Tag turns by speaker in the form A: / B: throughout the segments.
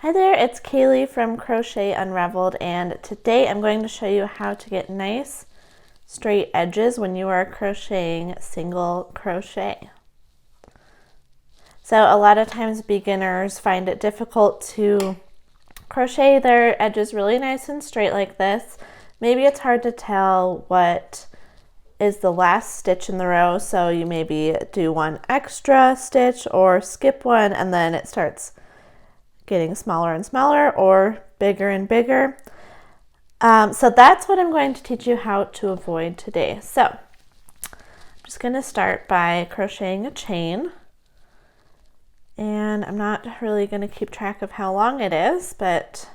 A: Hi there, it's Kaylee from Crochet Unraveled, and today I'm going to show you how to get nice straight edges when you are crocheting single crochet. So a lot of times beginners find it difficult to crochet their edges really nice and straight like this. Maybe it's hard to tell what is the last stitch in the row, so you maybe do one extra stitch or skip one and then it starts getting smaller and smaller or bigger and bigger. So that's what I'm going to teach you how to avoid today. So I'm just going to start by crocheting a chain, and I'm not really going to keep track of how long it is, but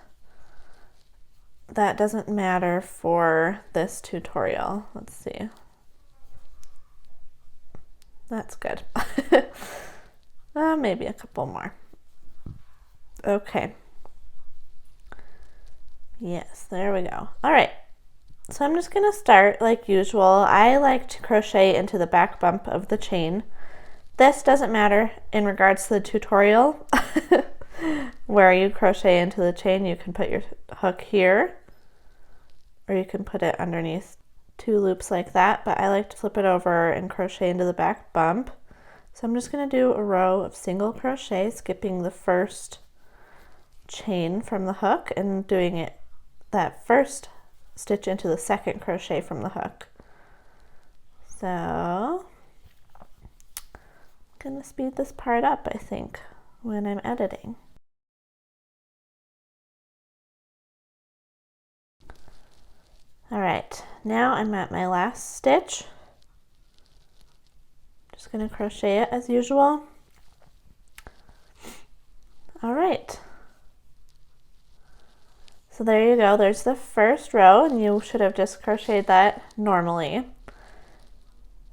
A: that doesn't matter for this tutorial. Let's see. That's good. Maybe a couple more. Okay. Yes, there we go. All right. So I'm just going to start like usual. I like to crochet into the back bump of the chain. This doesn't matter in regards to the tutorial. Where you crochet into the chain, you can put your hook here, or you can put it underneath two loops like that, but I like to flip it over and crochet into the back bump. So I'm just going to do a row of single crochet, skipping the first chain from the hook and doing it that first stitch into the second crochet from the hook. So I'm gonna speed this part up, I think, when I'm editing. All right, now I'm at my last stitch. Just gonna crochet it as usual. All right. So there you go, there's the first row, and you should have just crocheted that normally.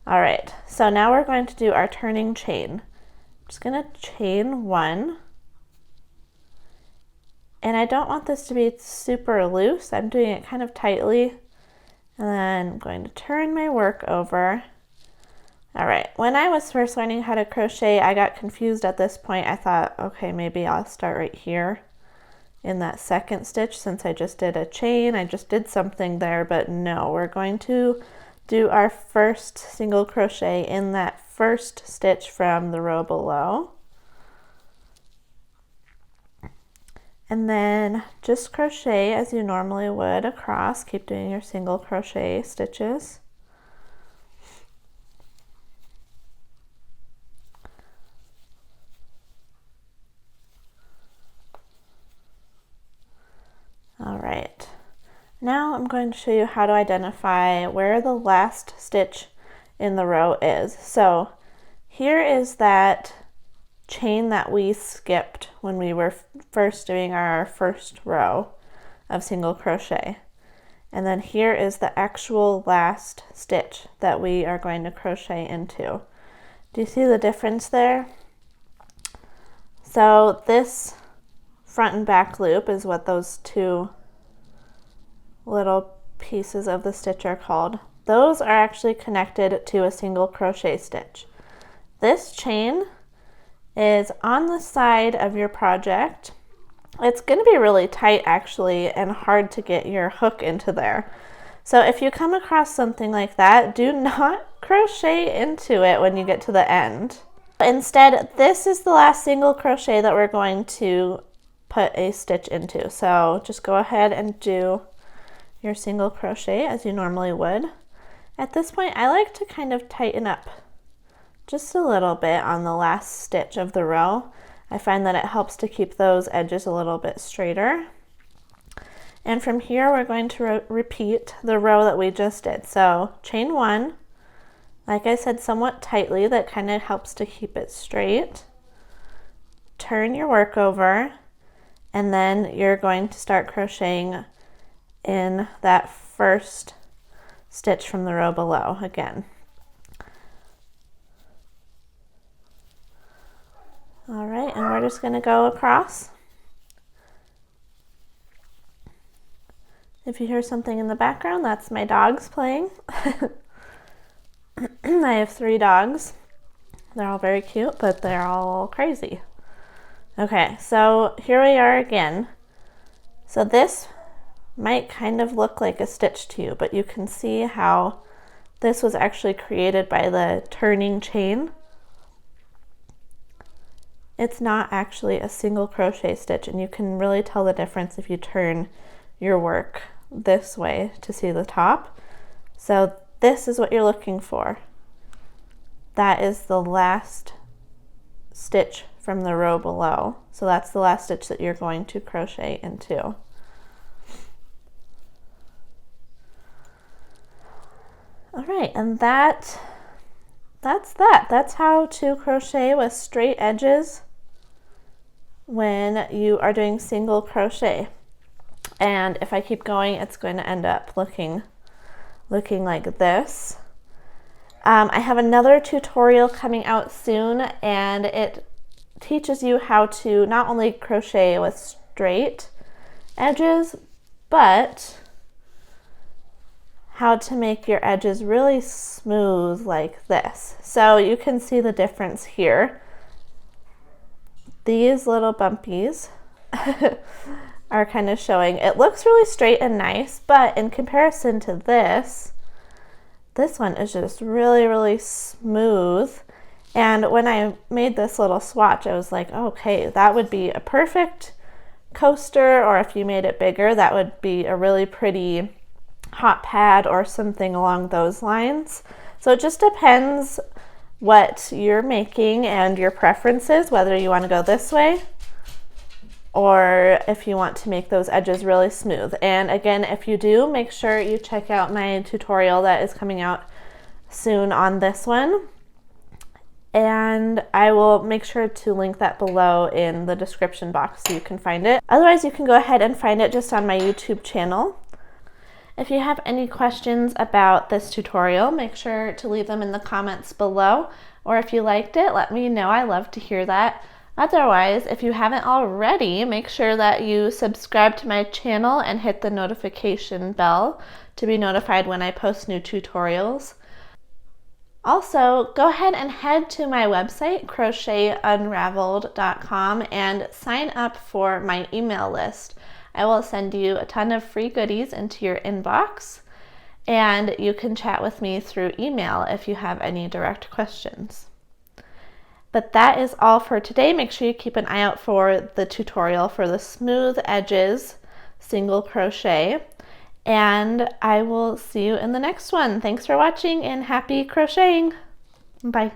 A: All right, so now we're going to do our turning chain. I'm just gonna chain one. And I don't want this to be super loose. I'm doing it kind of tightly. And then I'm going to turn my work over. All right, when I was first learning how to crochet, I got confused at this point. I thought, okay, maybe I'll start right here in that second stitch, since I just did a chain, I just did something there, but no, we're going to do our first single crochet in that first stitch from the row below. And then just crochet as you normally would across, keep doing your single crochet stitches. All right, now I'm going to show you how to identify where the last stitch in the row is. So here is that chain that we skipped when we were first doing our first row of single crochet. And then here is the actual last stitch that we are going to crochet into. Do you see the difference there? So this front and back loop is what those two little pieces of the stitch are called. Those are actually connected to a single crochet stitch. This chain is on the side of your project. It's going to be really tight actually, and hard to get your hook into there. So if you come across something like that, do not crochet into it when you get to the end. Instead, this is the last single crochet that we're going to put a stitch into. So just go ahead and do your single crochet as you normally would. At this point, I like to kind of tighten up just a little bit on the last stitch of the row. I find that it helps to keep those edges a little bit straighter. And from here, we're going to repeat the row that we just did. So chain one, like I said, somewhat tightly, that kind of helps to keep it straight. Turn your work over, and then you're going to start crocheting in that first stitch from the row below again. All right, and we're just going to go across. If you hear something in the background, that's my dogs playing. I have 3 dogs. They're all very cute, but they're all crazy. Okay, so here we are again. So this might kind of look like a stitch to you, but you can see how this was actually created by the turning chain. It's not actually a single crochet stitch, and you can really tell the difference if you turn your work this way to see the top. So this is what you're looking for. That is the last stitch from the row below. So that's the last stitch that you're going to crochet into. All right, and that's that. That's how to crochet with straight edges when you are doing single crochet. And if I keep going, it's going to end up looking like this. I have another tutorial coming out soon, and it teaches you how to not only crochet with straight edges, but how to make your edges really smooth like this. So you can see the difference here. These little bumpies are kind of showing. It looks really straight and nice, but in comparison to this one is just really, really smooth. And when I made this little swatch, I was like, okay, that would be a perfect coaster, or if you made it bigger, that would be a really pretty hot pad or something along those lines. So it just depends what you're making and your preferences, whether you want to go this way or if you want to make those edges really smooth. And again, if you do, make sure you check out my tutorial that is coming out soon on this one. And I will make sure to link that below in the description box so you can find it. Otherwise, you can go ahead and find it just on my YouTube channel. If you have any questions about this tutorial, make sure to leave them in the comments below, or if you liked it, let me know. I love to hear that. Otherwise, if you haven't already, make sure that you subscribe to my channel and hit the notification bell to be notified when I post new tutorials. Also, go ahead and head to my website, crochetunraveled.com, and sign up for my email list. I will send you a ton of free goodies into your inbox, and you can chat with me through email if you have any direct questions. But that is all for today. Make sure you keep an eye out for the tutorial for the smooth edges single crochet, and I will see you in the next one. Thanks for watching and happy crocheting. Bye.